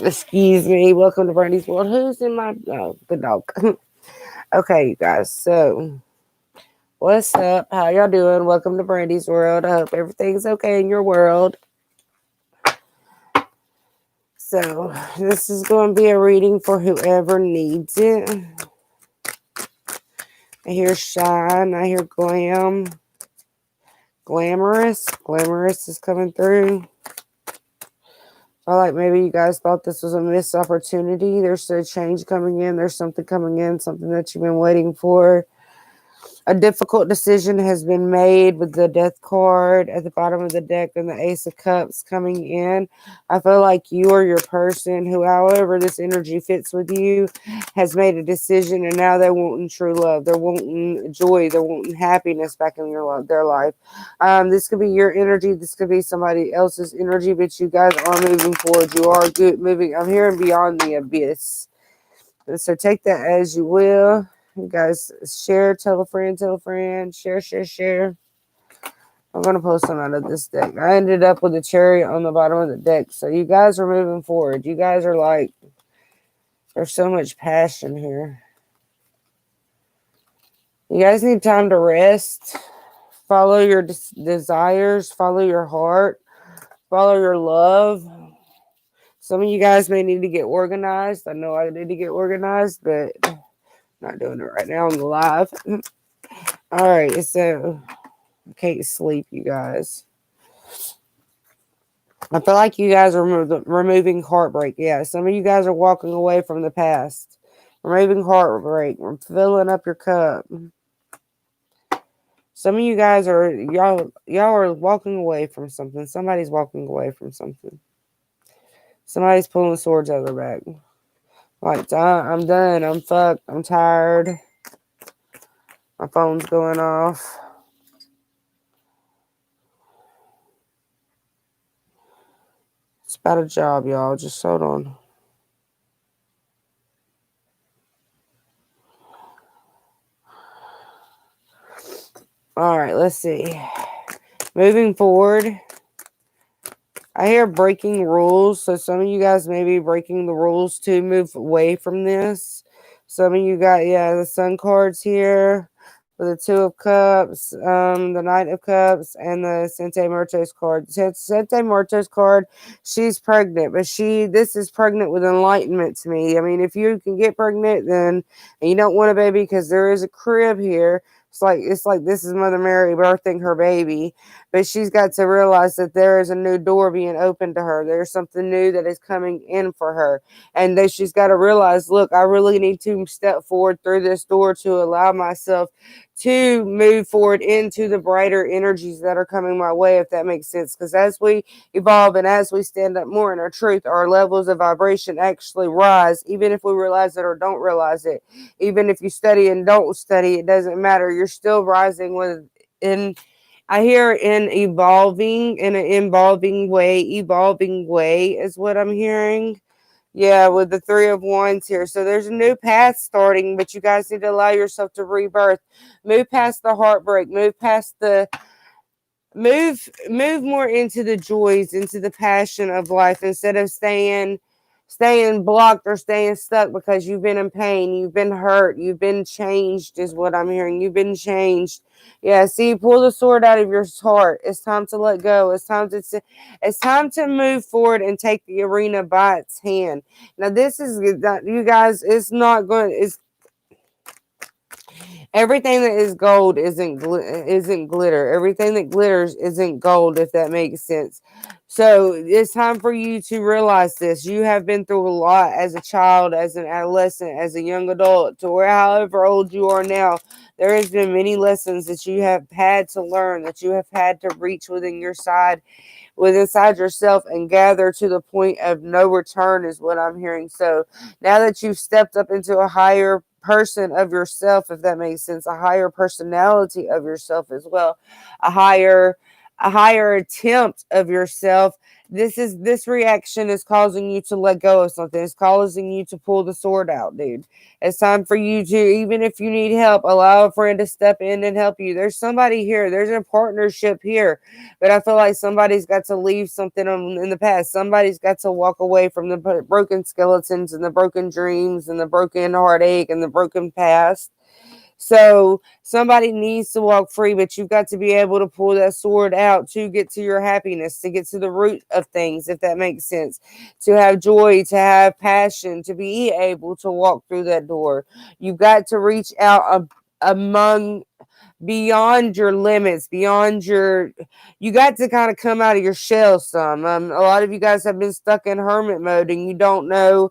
Excuse me. Welcome to Brandy's World. Who's in my... Oh, the dog. Okay, you guys. So, what's up? How y'all doing? Welcome to Brandy's World. I hope everything's okay in your world. So, this is going to be a reading for whoever needs it. I hear shine. I hear glam. Glamorous. Glamorous is coming through. I feel like maybe you guys thought this was a missed opportunity. There's a change coming in. There's something coming in. Something that you've been waiting for. A difficult decision has been made with the death card at the bottom of the deck and the ace of cups coming in. I feel like you or your person, who however this energy fits with you, has made a decision, and now they're wanting true love. They're wanting joy. They're wanting happiness back in their life. This could be your energy. This could be somebody else's energy, but you guys are moving forward. You are good moving. I'm hearing beyond the abyss. So take that as you will. You guys share, tell a friend, share, share, share. I'm going to pull some out of this deck. I ended up with a cherry on the bottom of the deck. So you guys are moving forward. You guys are like, there's so much passion here. You guys need time to rest. Follow your desires. Follow your heart. Follow your love. Some of you guys may need to get organized. I know I need to get organized, but not doing it right now on the live. All right, so I can't sleep, you guys. I feel like you guys are removing heartbreak. Yeah, some of you guys are walking away from the past. Removing heartbreak. Filling up your cup. Some of you guys are, y'all are walking away from something. Somebody's walking away from something. Somebody's pulling swords out of their back. Like, I'm done. I'm fucked. I'm tired. My phone's going off. It's about a job, y'all. Just hold on. All right, let's see. Moving forward, I hear breaking rules. So some of you guys may be breaking the rules to move away from this. Some of you got, the Sun cards here with the Two of Cups, the Knight of Cups, and the Sente Muertos card. Sente Muertos card, she's pregnant, but this is pregnant with enlightenment to me. I mean, if you can get pregnant, then and you don't want a baby because there is a crib here. It's like this is Mother Mary birthing her baby, but she's got to realize that there is a new door being opened to her. There's something new that is coming in for her, and that she's got to realize, look, I really need to step forward through this door to allow myself to move forward into the brighter energies that are coming my way, if that makes sense. Because as we evolve and as we stand up more in our truth, our levels of vibration actually rise, even if we realize it or don't realize it. Even if you study and don't study, it doesn't matter. You're still rising I hear in an evolving way is what I'm hearing. Yeah, with the Three of Wands here. So there's a new path starting, but you guys need to allow yourself to rebirth. Move past the heartbreak. Move past the move more into the joys, into the passion of life, instead of staying blocked or staying stuck because you've been in pain, you've been hurt, you've been changed, is what I'm hearing. You've been changed. Yeah, see, pull the sword out of your heart. It's time to let go. It's time to move forward and take the arena by its hand. Now, this is, you guys, it's not going, it's everything that is gold isn't glitter. Everything that glitters isn't gold, if that makes sense. So it's time for you to realize this. You have been through a lot as a child, as an adolescent, as a young adult, to where however old you are now, there has been many lessons that you have had to learn, that you have had to reach within inside yourself and gather to the point of no return, is what I'm hearing. So now that you've stepped up into a higher person of yourself, if that makes sense, a higher personality of yourself as well, a higher a higher attempt of yourself, this reaction is causing you to let go of something. It's causing you to pull the sword out, dude. It's time for you to, even if you need help, allow a friend to step in and help you. There's somebody here. There's a partnership here. But I feel like somebody's got to leave something in the past. Somebody's got to walk away from the broken skeletons and the broken dreams and the broken heartache and the broken past. So somebody needs to walk free, but you've got to be able to pull that sword out to get to your happiness, to get to the root of things, if that makes sense. To have joy, to have passion, to be able to walk through that door. You've got to reach out among beyond your limits, beyond your, you got to kind of come out of your shell some. A lot of you guys have been stuck in hermit mode and you don't know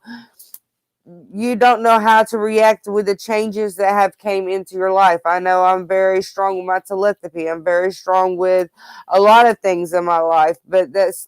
how to react with the changes that have came into your life. I know I'm very strong with my telepathy. I'm very strong with a lot of things in my life, but that's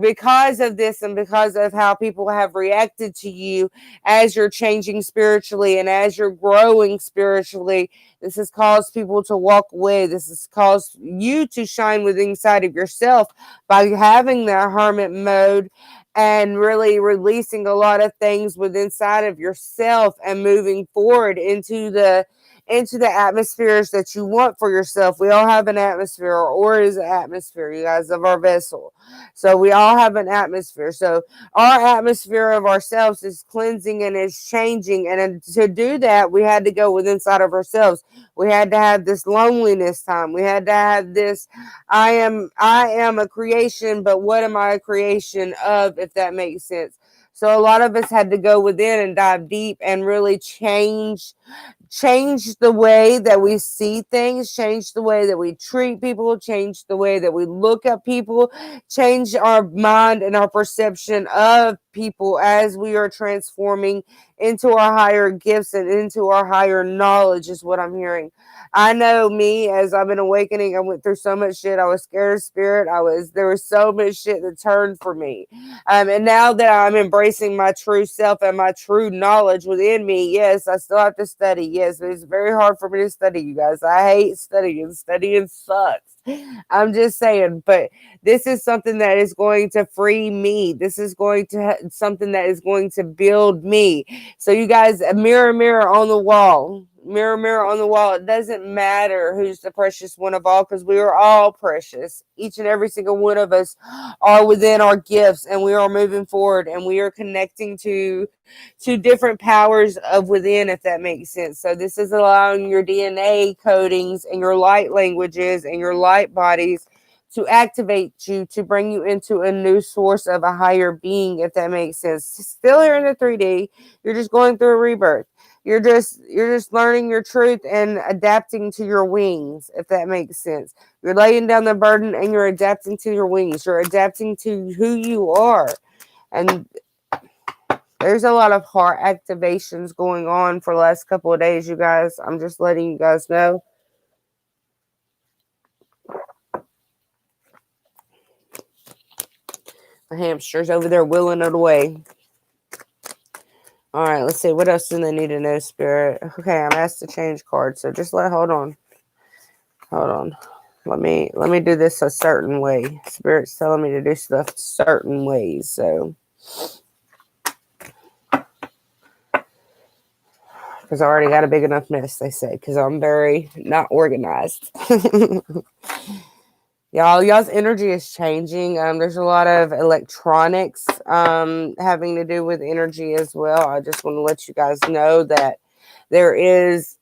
because of this and because of how people have reacted to you as you're changing spiritually and as you're growing spiritually. This has caused people to walk away. This has caused you to shine within inside of yourself by having that hermit mode and really releasing a lot of things within inside of yourself and moving forward into the atmospheres that you want for yourself. We all have an atmosphere, or aura is an atmosphere, you guys, of our vessel. So we all have an atmosphere. So our atmosphere of ourselves is cleansing and is changing. And to do that, we had to go within inside of ourselves. We had to have this loneliness time. We had to have this I am a creation, but what am I a creation of, if that makes sense? So a lot of us had to go within and dive deep and really change the way that we see things, change the way that we treat people, change the way that we look at people, change our mind and our perception of people as we are transforming into our higher gifts and into our higher knowledge, is what I'm hearing. I know me, as I've been awakening, I went through so much shit. I was scared of spirit. There was so much shit that turned for me. And now that I'm embracing my true self and my true knowledge within me, yes, I still have to study. Yes, it's very hard for me to study, you guys. I hate studying. Studying sucks. I'm just saying, but this is something that is going to free me. This is going to something that is going to build me. So you guys, mirror, mirror on the wall. Mirror, mirror on the wall. It doesn't matter who's the precious one of all, because we are all precious. Each and every single one of us are within our gifts, and we are moving forward, and we are connecting to different powers of within, if that makes sense. So this is allowing your DNA codings and your light languages and your light bodies to activate you, to bring you into a new source of a higher being, if that makes sense. Still here in the 3D, you're just going through a rebirth. You're just learning your truth and adapting to your wings, if that makes sense. You're laying down the burden and you're adapting to your wings. You're adapting to who you are. And there's a lot of heart activations going on for the last couple of days, you guys. I'm just letting you guys know. The hamster's over there willing it away. All right, let's see. What else do they need to know, Spirit? Okay, I'm asked to change cards, so just hold on. Hold on. Let me do this a certain way. Spirit's telling me to do stuff certain ways, so because I already got a big enough mess, they say, because I'm very not organized. Y'all's energy is changing. There's a lot of electronics having to do with energy as well. I just want to let you guys know that there is,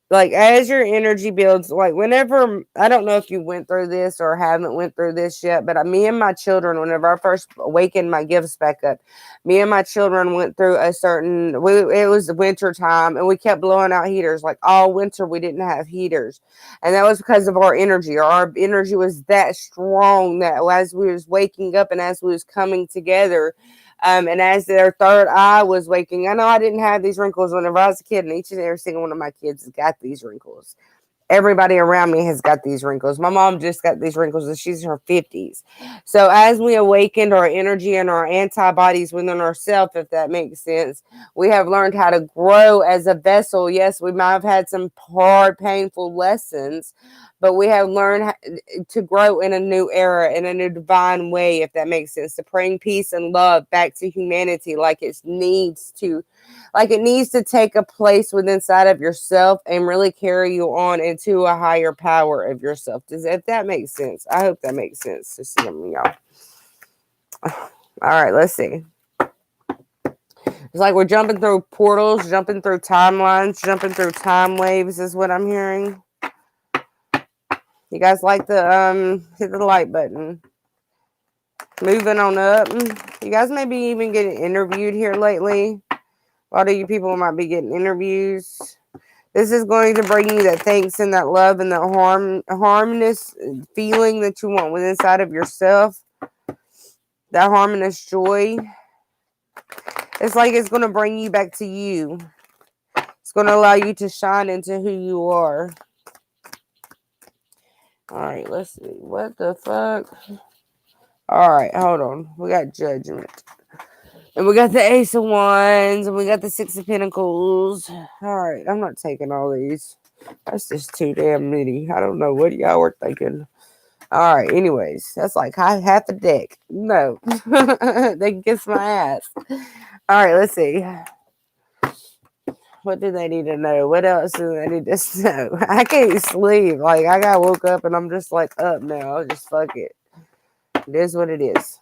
like, as your energy builds, like, whenever, I don't know if you went through this or haven't went through this yet, but me and my children, whenever I first awakened my gifts back up, me and my children went through it was the winter time, and we kept blowing out heaters. Like, all winter we didn't have heaters, and that was because of our energy. Our energy was that strong that as we was waking up and as we was coming together, and as their third eye was waking, I know I didn't have these wrinkles whenever I was a kid, and each and every single one of my kids has got these wrinkles. Everybody around me has got these wrinkles. My mom just got these wrinkles and she's in her 50s. So as we awakened our energy and our antibodies within ourselves, if that makes sense, we have learned how to grow as a vessel. Yes, we might have had some hard, painful lessons, but we have learned to grow in a new era, in a new divine way, if that makes sense, to bring peace and love back to humanity like it needs to take a place within inside of yourself and really carry you on into a higher power of yourself. If that makes sense? I hope that makes sense to some of y'all. All right, let's see. It's like we're jumping through portals, jumping through timelines, jumping through time waves is what I'm hearing. You guys like the hit the like button. Moving on up. You guys may be even getting interviewed here lately. A lot of you people might be getting interviews. This is going to bring you that thanks and that love and that harmonious feeling that you want within inside of yourself. That harmonious joy. It's like it's going to bring you back to you. It's going to allow you to shine into who you are. All right, let's see. What the fuck? All right, hold on. We got Judgment. And we got the Ace of Wands. And we got the Six of Pentacles. All right, I'm not taking all these. That's just too damn many. I don't know what y'all were thinking. All right, anyways. That's like half a deck. No. They can kiss my ass. All right, let's see. What do they need to know? What else do they need to know? I can't sleep. Like, I got woke up and I'm just like up now. Just fuck it. It is what it is.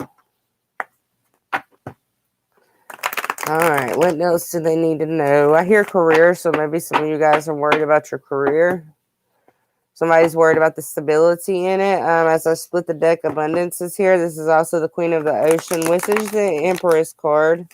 All right. What else do they need to know? I hear career, so maybe some of you guys are worried about your career. Somebody's worried about the stability in it. As I split the deck, abundance is here. This is also the Queen of the Ocean, which is the Empress card.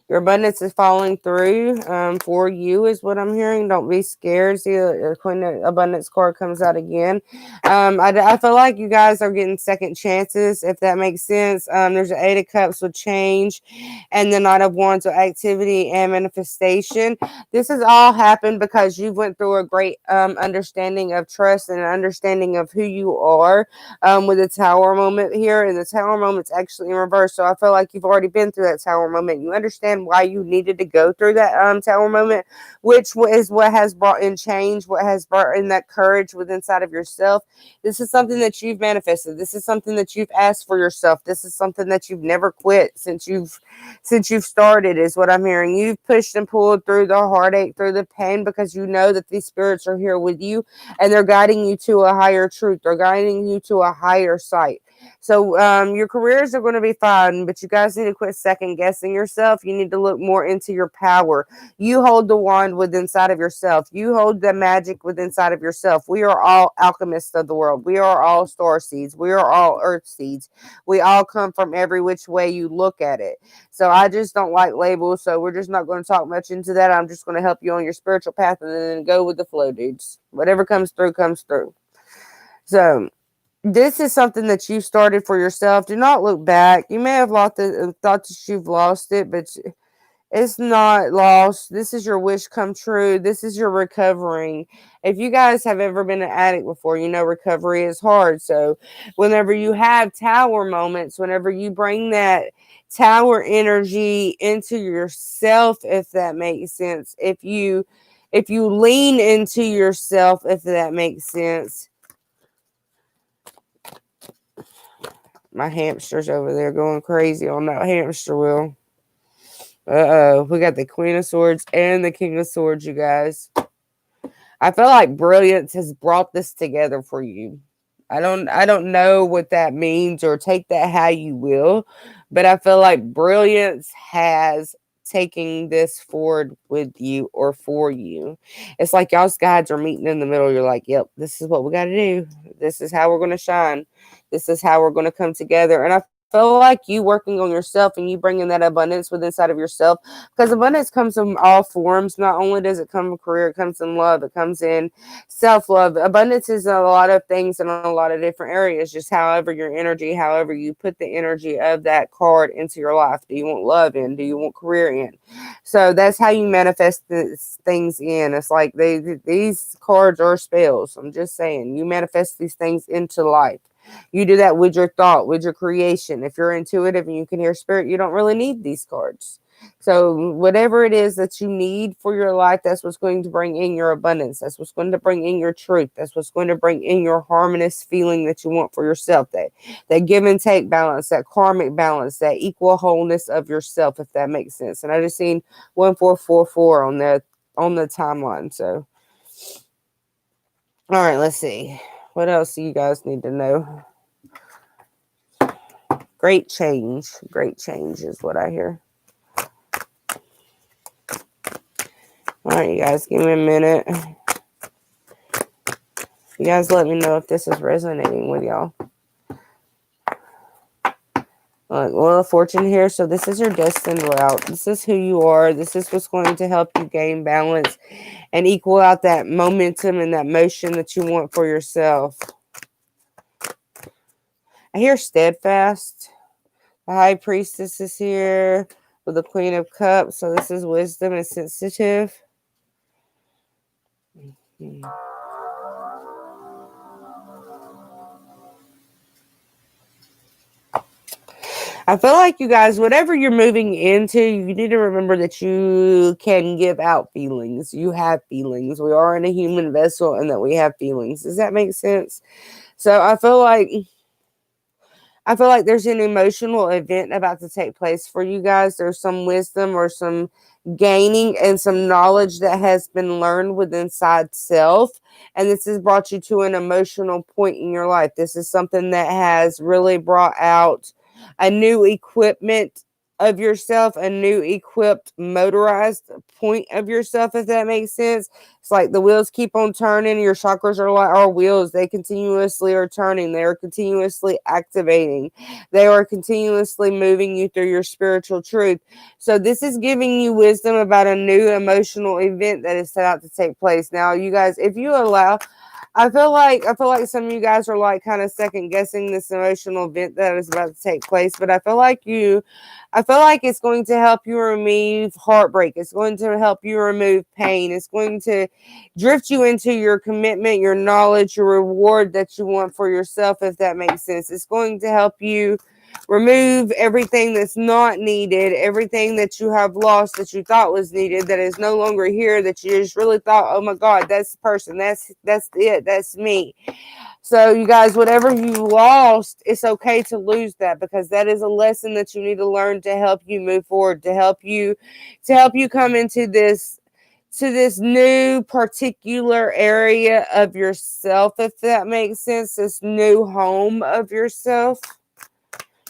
Your abundance is falling through for you is what I'm hearing. Don't be scared. See, the Queen of Abundance card comes out again. I feel like you guys are getting second chances, if that makes sense. There's an Eight of Cups with change and the Knight of Wands with activity and manifestation. This has all happened because you went through a great understanding of trust and an understanding of who you are with the Tower moment here. And the Tower moment's actually in reverse. So I feel like you've already been through that Tower moment. You understand why you needed to go through that Tower moment, which is what has brought in change, what has brought in that courage within inside of yourself. This is something that you've manifested. This is something that you've asked for yourself. This is something that you've never quit since you've started, is what I'm hearing. You've pushed and pulled through the heartache, through the pain, because you know that these spirits are here with you and they're guiding you to a higher truth. They're guiding you to a higher sight. So your careers are going to be fine, but you guys need to quit second guessing yourself. You need to look more into your power. You hold the wand within inside of yourself. You hold the magic within inside of yourself. We are all alchemists of the world. We are all star seeds. We are all earth seeds. We all come from every which way you look at it. So I just don't like labels. So we're just not going to talk much into that. I'm just going to help you on your spiritual path and then go with the flow, dudes. Whatever comes through, comes through. So this is something that you started for yourself. Do not look back. You may have thought that you've lost it, but it's not lost. This is your wish come true. This is your recovering. If you guys have ever been an addict before, you know recovery is hard. So whenever you have Tower moments, whenever you bring that Tower energy into yourself, if that makes sense, if you lean into yourself, if that makes sense. My hamster's over there going crazy on that hamster wheel. Uh-oh. We got the Queen of Swords and the King of Swords, you guys. I feel like brilliance has brought this together for you. I don't know what that means, or take that how you will, but I feel like brilliance has taken this forward with you or for you. It's like y'all's guides are meeting in the middle. You're like, yep, this is what we got to do. This is how we're going to shine. This is how we're going to come together. And I feel like you working on yourself and you bringing that abundance within inside of yourself, because abundance comes in all forms. Not only does it come in career, it comes in love, it comes in self-love. Abundance is a lot of things in a lot of different areas, just however your energy, however you put the energy of that card into your life. Do you want love in? Do you want career in? So that's how you manifest things in. It's like these cards are spells. I'm just saying, you manifest these things into life. You do that with your thought, with your creation. If you're intuitive and you can hear spirit, you don't really need these cards. So whatever it is that you need for your life, that's what's going to bring in your abundance. That's what's going to bring in your truth. That's what's going to bring in your harmonious feeling that you want for yourself. That give and take balance, that karmic balance, that equal wholeness of yourself, if that makes sense. And I just seen 1444 on the timeline. So all right, let's see. What else do you guys need to know? Great change. Great change is what I hear. All right, you guys, give me a minute. You guys let me know if this is resonating with y'all. Wheel of Fortune here. So this is your destined route. This is who you are. This is what's going to help you gain balance and equal out that momentum and that motion that you want for yourself. I hear steadfast. The High Priestess is here with the Queen of Cups. So this is wisdom and sensitive. I feel like you guys, whatever you're moving into, you need to remember that you can give out feelings. You have feelings. We are in a human vessel and that we have feelings. Does that make sense? So I feel like there's an emotional event about to take place for you guys. There's some wisdom or some gaining and some knowledge that has been learned within inside self. And this has brought you to an emotional point in your life. This is something that has really brought out a new equipment of yourself, a new equipped motorized point of yourself, if that makes sense. It's like the wheels keep on turning. Your chakras are like our wheels. They continuously are turning. They are continuously activating. They are continuously moving you through your spiritual truth. So this is giving you wisdom about a new emotional event that is set out to take place. Now, you guys, if you allow, I feel like some of you guys are like kind of second guessing this emotional event that is about to take place, but I feel like it's going to help you remove heartbreak. It's going to help you remove pain. It's going to drift you into your commitment, your knowledge, your reward that you want for yourself, if that makes sense. It's going to help you remove everything that's not needed, everything that you have lost that you thought was needed, that is no longer here, that you just really thought, oh my God, that's the person, that's it, that's me. So you guys, whatever you lost, it's okay to lose that, because that is a lesson that you need to learn to help you move forward, to help you come into this new particular area of yourself, if that makes sense, this new home of yourself,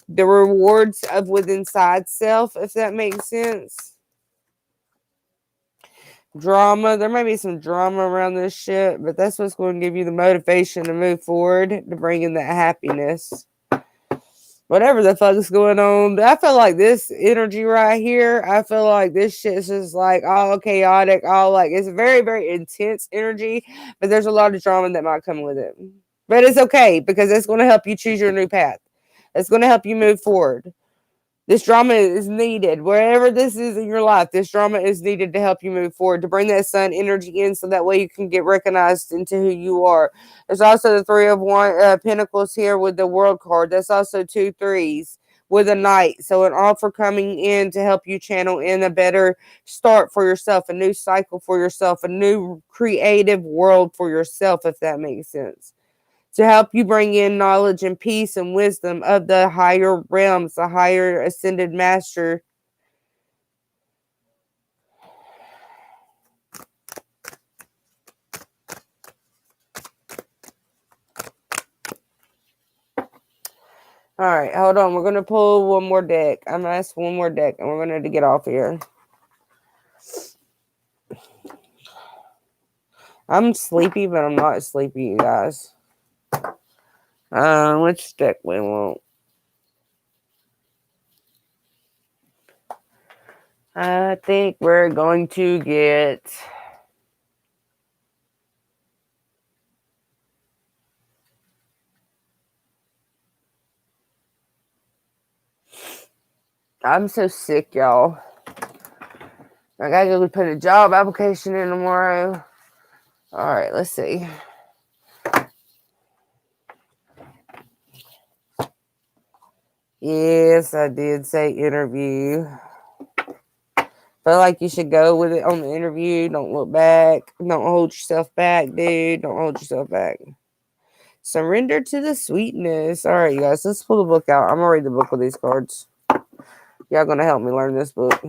the rewards of within inside self, if that makes sense. Drama, there may be some drama around this shit, but that's what's going to give you the motivation to move forward, to bring in that happiness. Whatever the fuck is going on, I feel like this energy right here, I feel like this shit is just like all chaotic, all like, it's very, very intense energy, but there's a lot of drama that might come with it. But it's okay, because it's going to help you choose your new path. It's going to help you move forward. This drama is needed. Wherever this is in your life, this drama is needed to help you move forward, to bring that sun energy in, so that way you can get recognized into who you are. There's also the Three of Pentacles here with the World card. That's also 2 threes with a Knight. So an offer coming in to help you channel in a better start for yourself, a new cycle for yourself, a new creative world for yourself, if that makes sense, to help you bring in knowledge and peace and wisdom of the higher realms, the higher ascended master. All right, hold on. We're going to pull one more deck. I'm going to ask one more deck, and we're going to get off here. I'm sleepy, but I'm not sleepy, you guys. Which deck we want? I think we're going to get... I'm so sick, y'all. I gotta go put a job application in tomorrow. All right, let's see. Yes, I did say interview. Feel like you should go with it on the interview. Don't look back. Don't hold yourself back, dude. Don't hold yourself back. Surrender to the sweetness. All right, you guys, let's pull the book out. I'm going to read the book with these cards. Y'all going to help me learn this book.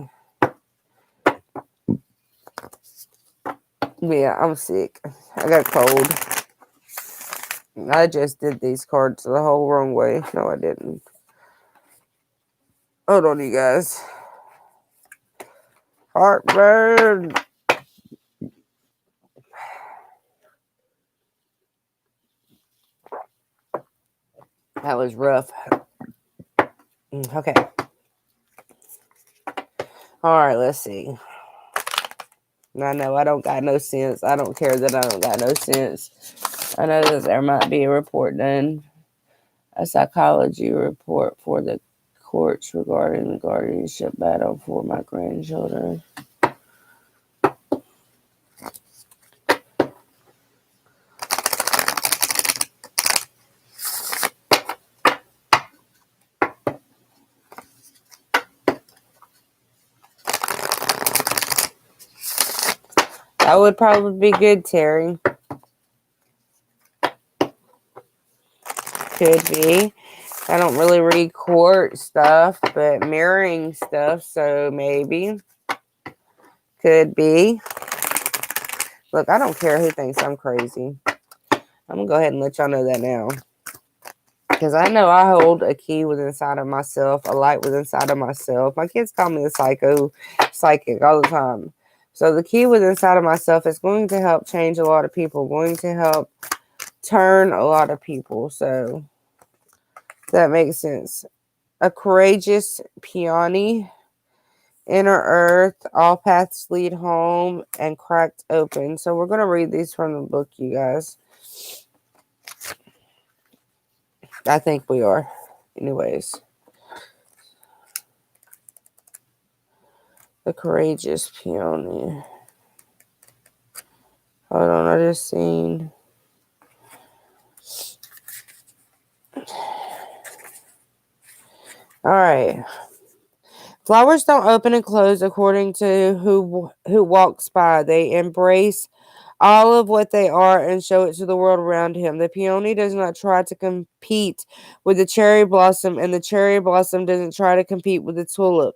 Yeah, I'm sick. I got cold. I just did these cards the whole wrong way. No, I didn't. Hold on, you guys. Heartburn. That was rough. Okay. All right, let's see. I know I don't got no sense. I don't care that I don't got no sense. I know that there might be a report done, a psychology report for the courts regarding the guardianship battle for my grandchildren. That would probably be good, Terry. Could be. I don't really read court stuff, but mirroring stuff, so maybe. Could be. Look, I don't care who thinks I'm crazy. I'm going to go ahead and let y'all know that now. Because I know I hold a key within inside of myself, a light within inside of myself. My kids call me a psychic all the time. So the key within inside of myself is going to help change a lot of people, going to help turn a lot of people. So that makes sense. A courageous peony, inner earth, all paths lead home, and cracked open. So we're going to read these from the book, you guys. I think we are. Anyways. The courageous peony. Hold on, I just seen. All right. Flowers don't open and close according to who walks by. They embrace all of what they are and show it to the world around him. The peony does not try to compete with the cherry blossom, and the cherry blossom doesn't try to compete with the tulip.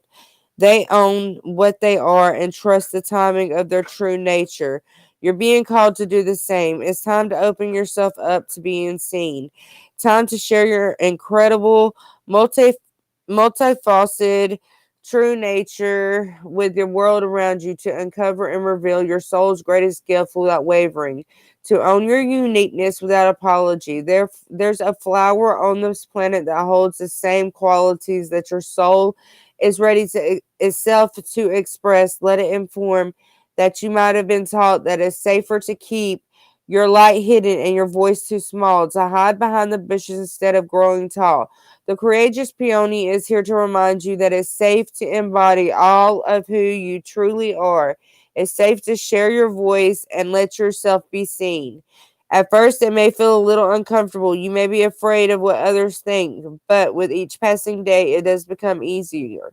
They own what they are and trust the timing of their true nature. You're being called to do the same. It's time to open yourself up to being seen. Time to share your incredible, multifaceted, true nature with your world around you, to uncover and reveal your soul's greatest gift without wavering, to own your uniqueness without apology. There's a flower on this planet that holds the same qualities that your soul is ready to itself to express. Let it inform that you might have been taught that it's safer to keep your light hidden and your voice too small, to hide behind the bushes instead of growing tall. The courageous peony is here to remind you that it's safe to embody all of who you truly are. It's safe to share your voice and let yourself be seen. At first, it may feel a little uncomfortable. You may be afraid of what others think, but with each passing day, it does become easier.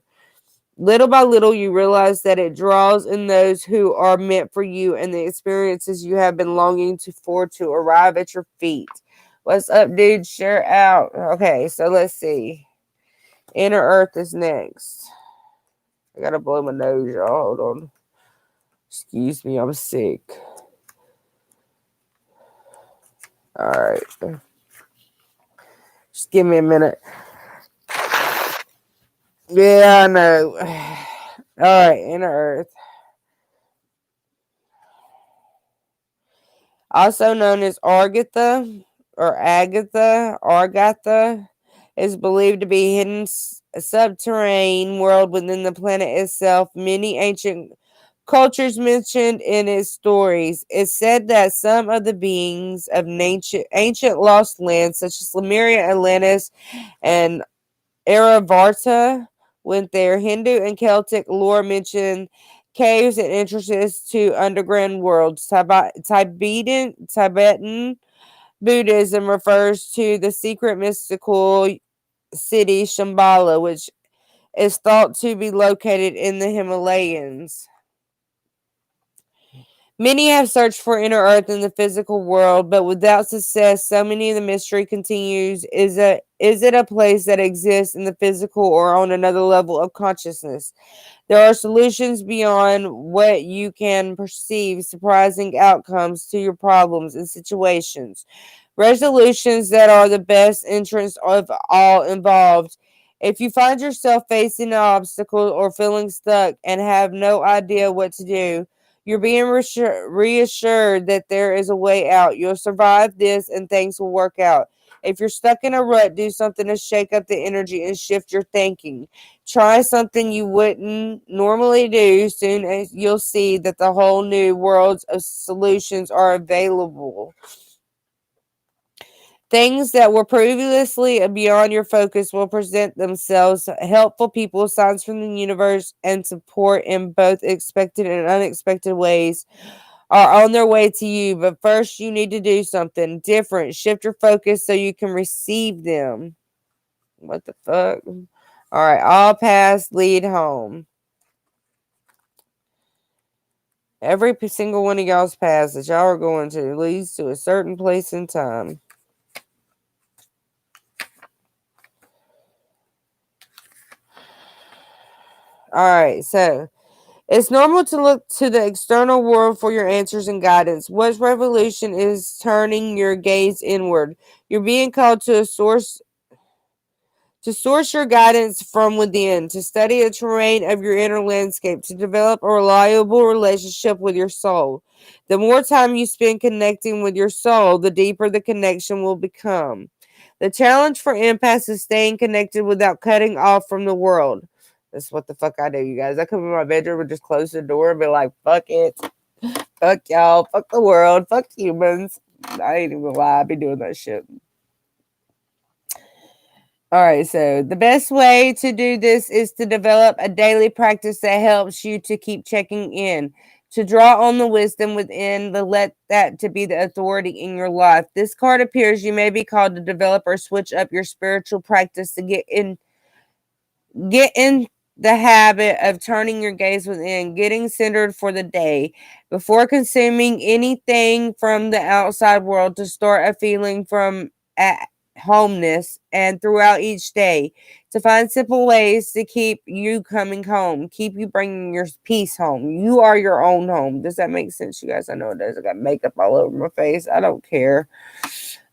Little by little, you realize that it draws in those who are meant for you and the experiences you have been longing for to arrive at your feet. What's up, dude? Share out. Okay, so let's see. Inner Earth is next. I gotta blow my nose, y'all. Hold on. Excuse me, I'm sick. Alright. Just give me a minute. Yeah, I know. Alright, Inner Earth. Also known as Argatha or Argatha, is believed to be a hidden subterranean world within the planet itself. Many ancient cultures mentioned in its stories. It's said that some of the beings of ancient lost lands, such as Lemuria, Atlantis, and Aravarta, went there. Hindu and Celtic lore mention caves and entrances to underground worlds. Tibetan Buddhism refers to the secret mystical city Shambhala, which is thought to be located in the Himalayas. Many have searched for inner earth in the physical world, but without success. So many of the mystery continues. Is it a place that exists in the physical or on another level of consciousness? There are solutions beyond what you can perceive, surprising outcomes to your problems and situations. Resolutions that are the best interest of all involved. If you find yourself facing an obstacle or feeling stuck and have no idea what to do, you're being reassured that there is a way out. You'll survive this and things will work out. If you're stuck in a rut, do something to shake up the energy and shift your thinking. Try something you wouldn't normally do. Soon as you'll see that the whole new worlds of solutions are available. Things that were previously beyond your focus will present themselves. Helpful people, signs from the universe, and support in both expected and unexpected ways are on their way to you. But first, you need to do something different. Shift your focus so you can receive them. What the fuck? All right, all paths lead home. Every single one of y'all's paths that y'all are going to leads to a certain place in time. All right, so it's normal to look to the external world for your answers and guidance. What's revolution is turning your gaze inward. You're being called to source your guidance from within, to study the terrain of your inner landscape, to develop a reliable relationship with your soul. The more time you spend connecting with your soul, the deeper the connection will become. The challenge for empaths is staying connected without cutting off from the world. That's what the fuck I do, you guys. I come in my bedroom and just close the door and be like, fuck it. Fuck y'all. Fuck the world. Fuck humans. I ain't even gonna lie. I be doing that shit. All right, so the best way to do this is to develop a daily practice that helps you to keep checking in, to draw on the wisdom within, to let that to be the authority in your life. This card appears you may be called to develop or switch up your spiritual practice to get in the habit of turning your gaze within, getting centered for the day before consuming anything from the outside world, to start a feeling from at homeness and throughout each day, to find simple ways to keep you coming home, keep you bringing your peace home. You are your own home. Does that make sense, you guys? I know it does. I got makeup all over my face. I don't care.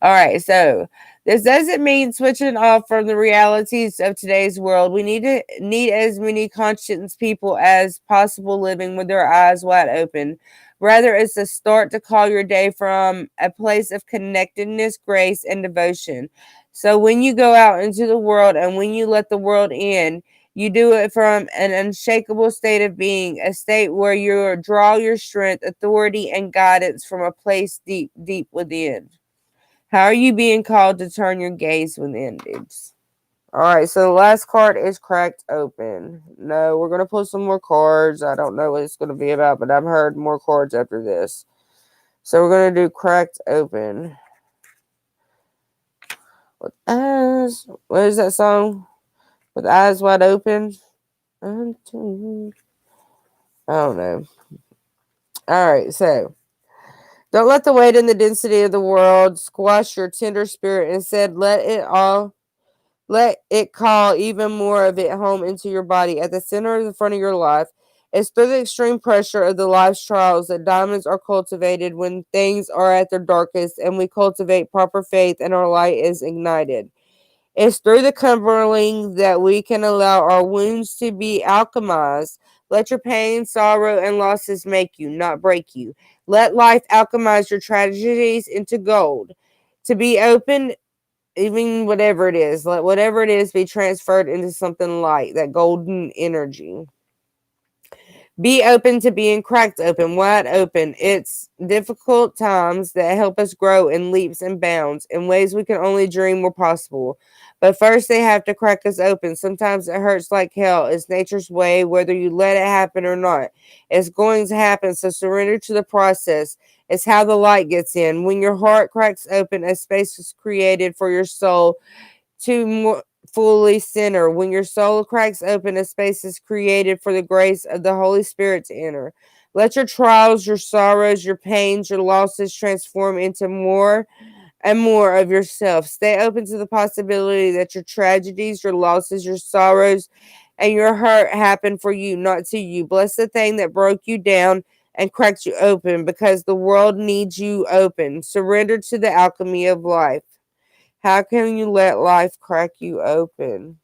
All right, so this doesn't mean switching off from the realities of today's world. We need as many conscious people as possible living with their eyes wide open. Rather, it's a start to call your day from a place of connectedness, grace, and devotion. So when you go out into the world and when you let the world in, you do it from an unshakable state of being, a state where you draw your strength, authority, and guidance from a place deep, deep within. How are you being called to turn your gaze within, dudes? All right, so the last card is cracked open. No, we're going to pull some more cards. I don't know what it's going to be about, but I've heard more cards after this. So we're going to do cracked open. With eyes. What is that song? With eyes wide open? I don't know. All right, so don't let the weight and the density of the world squash your tender spirit. Instead, let it call even more of it home into your body. At the center of the front of your life, it's through the extreme pressure of the life's trials that diamonds are cultivated when things are at their darkest, and we cultivate proper faith and our light is ignited. It's through the crumbling that we can allow our wounds to be alchemized. Let your pain, sorrow, and losses make you, not break you. Let life alchemize your tragedies into gold. To be open, even whatever it is, let whatever it is be transferred into something light, that golden energy. Be open to being cracked open, wide open. It's difficult times that help us grow in leaps and bounds in ways we can only dream were possible. But first, they have to crack us open. Sometimes it hurts like hell. It's nature's way, whether you let it happen or not. It's going to happen, so surrender to the process. It's how the light gets in. When your heart cracks open, a space is created for your soul to fully center. When your soul cracks open, a space is created for the grace of the Holy Spirit to enter. Let your trials, your sorrows, your pains, your losses transform into more and more of yourself. Stay open to the possibility that your tragedies, your losses, your sorrows, and your hurt happen for you, not to you. Bless the thing that broke you down and cracked you open because the world needs you open. Surrender to the alchemy of life. How can you let life crack you open?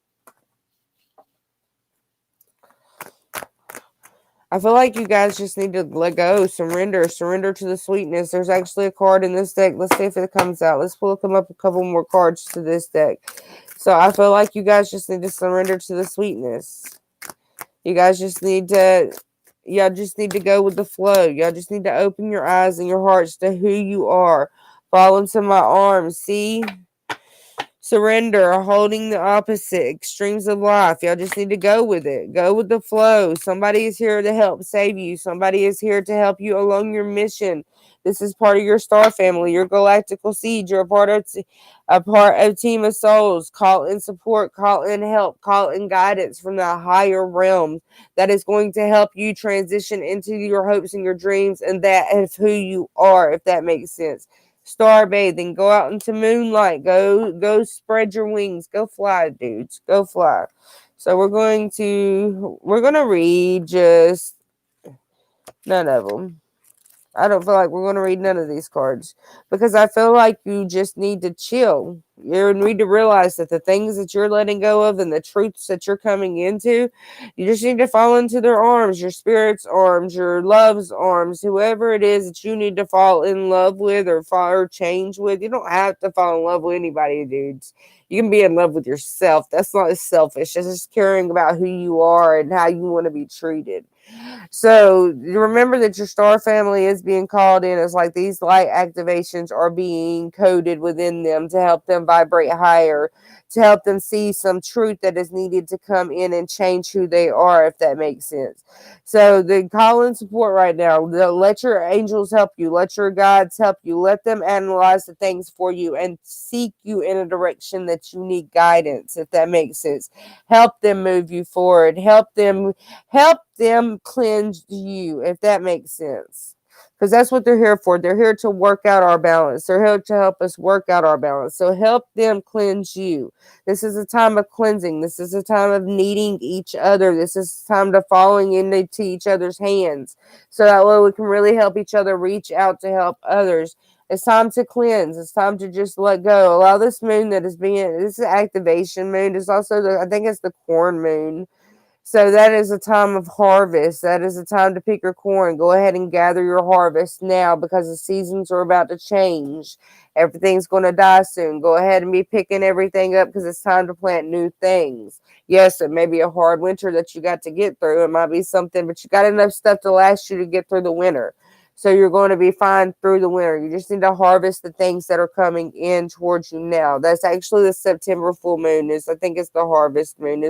I feel like you guys just need to let go, surrender to the sweetness. There's actually a card in this deck. Let's see if it comes out. Let's pull come up a couple more cards to this deck. So I feel like you guys just need to surrender to the sweetness. You guys just need to, y'all just need to go with the flow. Y'all just need to open your eyes and your hearts to who you are. Fall into my arms. See? Surrender, holding the opposite extremes of life. Y'all just need to go with it. Go with the flow. Somebody is here to help save you. Somebody is here to help you along your mission. This is part of your star family, your galactical seed. You're a part of team of souls. Call in support, call in help, call in guidance from the higher realms that is going to help you transition into your hopes and your dreams and that is who you are, if that makes sense. Star bathing, go out into moonlight, go spread your wings, go fly, dudes, go fly. So we're gonna read just none of them. I don't feel like we're going to read none of these cards because I feel like you just need to chill. You need to realize that the things that you're letting go of and the truths that you're coming into, you just need to fall into their arms, your spirit's arms, your love's arms, whoever it is that you need to fall in love with or change with. You don't have to fall in love with anybody, dudes. You can be in love with yourself. That's not selfish. It's just caring about who you are and how you want to be treated. So remember that your star family is being called in as like these light activations are being coded within them to help them vibrate higher, to help them see some truth that is needed to come in and change who they are, if that makes sense. So the call in support right now, let your angels help you, let your guides help you, let them analyze the things for you and seek you in a direction that you need guidance, if that makes sense. Help them move you forward, help them cleanse you, if that makes sense. Because that's what they're here for. They're here to work out our balance. They're here to help us work out our balance. So help them cleanse you. This is a time of cleansing. This is a time of needing each other. This is a time to falling into each other's hands. So that way we can really help each other reach out to help others. It's time to cleanse. It's time to just let go. Allow this moon that is this is activation moon. It's also I think it's the corn moon. So that is a time of harvest. That is a time to pick your corn. Go ahead and gather your harvest now because the seasons are about to change. Everything's going to die soon. Go ahead and be picking everything up because it's time to plant new things. Yes, it may be a hard winter that you got to get through. It might be something, but you got enough stuff to last you to get through the winter. So you're going to be fine through the winter. You just need to harvest the things that are coming in towards you now. That's actually the September full moon. I think it's the harvest moon.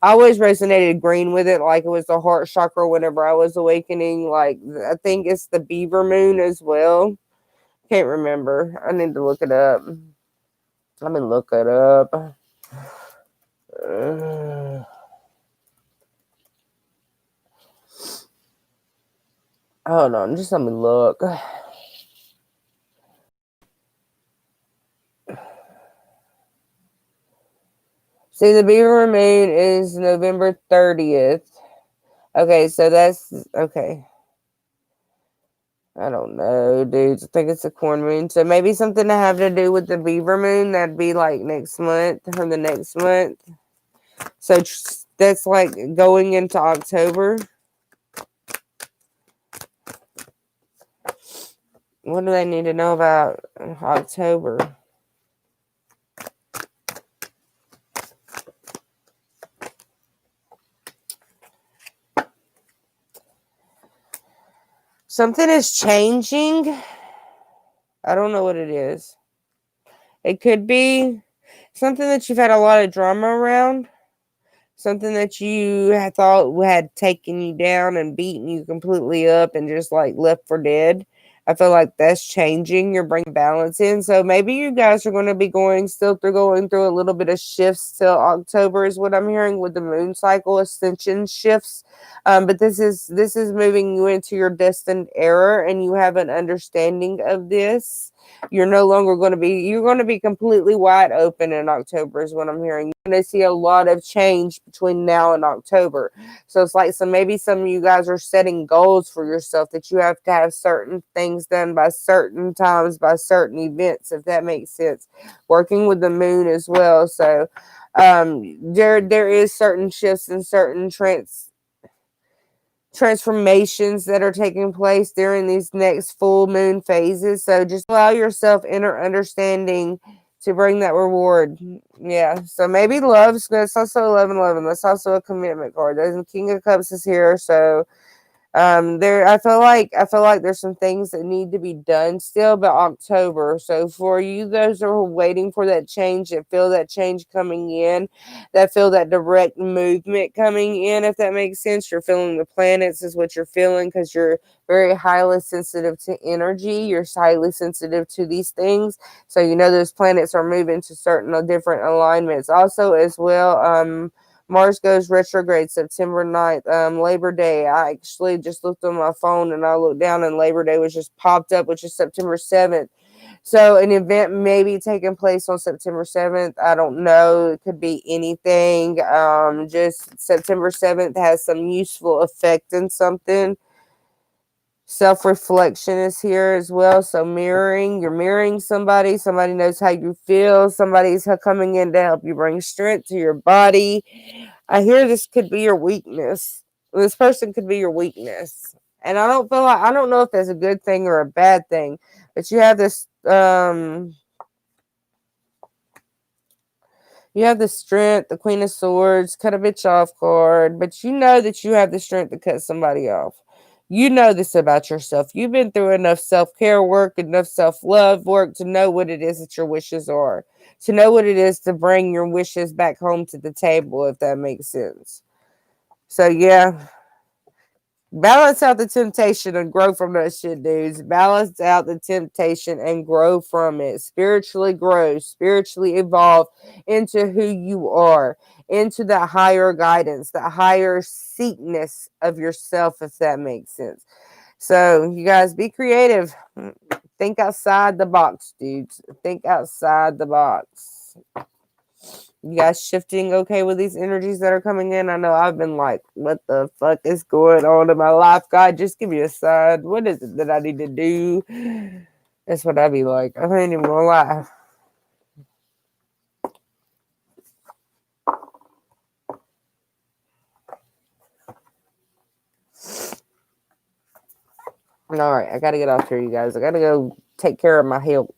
I always resonated green with it, like it was the heart chakra whenever I was awakening. Like I think it's the beaver moon as well. Can't remember. I need to look it up. Let me look it up. Hold on, just let me look. See, the beaver moon is November 30th. Okay, so that's okay. I don't know, dudes. I think it's a corn moon. So maybe something to have to do with the beaver moon. That'd be like next month or the next month. So that's like going into October. What do they need to know about October? Something is changing. I don't know what it is. It could be something that you've had a lot of drama around. Something that you had thought had taken you down and beaten you completely up and just like left for dead. I feel like that's changing. You're bringing balance in. So maybe you guys are going to be going through a little bit of shifts till October is what I'm hearing with the moon cycle ascension shifts. But this is moving you into your destined era, and you have an understanding of this. You're going to be completely wide open in October is what I'm hearing. You're going to see a lot of change between now and October. So it's like, so maybe some of you guys are setting goals for yourself that you have to have certain things done by certain times, by certain events, if that makes sense. Working with the moon as well. So there is certain shifts and certain transformations that are taking place during these next full moon phases. So just allow yourself inner understanding to bring that reward. Yeah. So maybe love's good. It's also 1111. That's also a commitment card. There's the King of Cups is here. So I feel like there's some things that need to be done still, but October. So for you, those who are waiting for that change, that feel that change coming in, that feel that direct movement coming in, if that makes sense. You're feeling the planets is what you're feeling, because you're very highly sensitive to energy. You're highly sensitive to these things. So you know those planets are moving to certain different alignments. Also as well, Mars goes retrograde September 9th, Labor Day. I actually just looked on my phone and I looked down and Labor Day was just popped up, which is September 7th. So an event may be taking place on September 7th. I don't know. It could be anything. Just September 7th has some useful effect in something. Self-reflection is here as well. So you're mirroring somebody. Somebody knows how you feel. Somebody's coming in to help you bring strength to your body. I hear this could be your weakness. This person could be your weakness. And I don't know if that's a good thing or a bad thing, but you have the strength, the Queen of Swords, cut a bitch off card, but you know that you have the strength to cut somebody off. You know this about yourself. You've been through enough self-care work, enough self-love work to know what it is that your wishes are, to know what it is to bring your wishes back home to the table, if that makes sense. So, yeah, balance out the temptation and grow from that shit, dudes. Balance out the temptation and grow from it. Spiritually grow, spiritually evolve into who you are, into the higher guidance, the higher seekness of yourself, if that makes sense. So, you guys be creative. Think outside the box, dudes. Think outside the box. You guys shifting okay with these energies that are coming in? I know I've been like, what the fuck is going on in my life? God, just give me a sign. What is it that I need to do? That's what I'd be like. I ain't even gonna lie. All right, I gotta get off here, you guys. I gotta go take care of my health.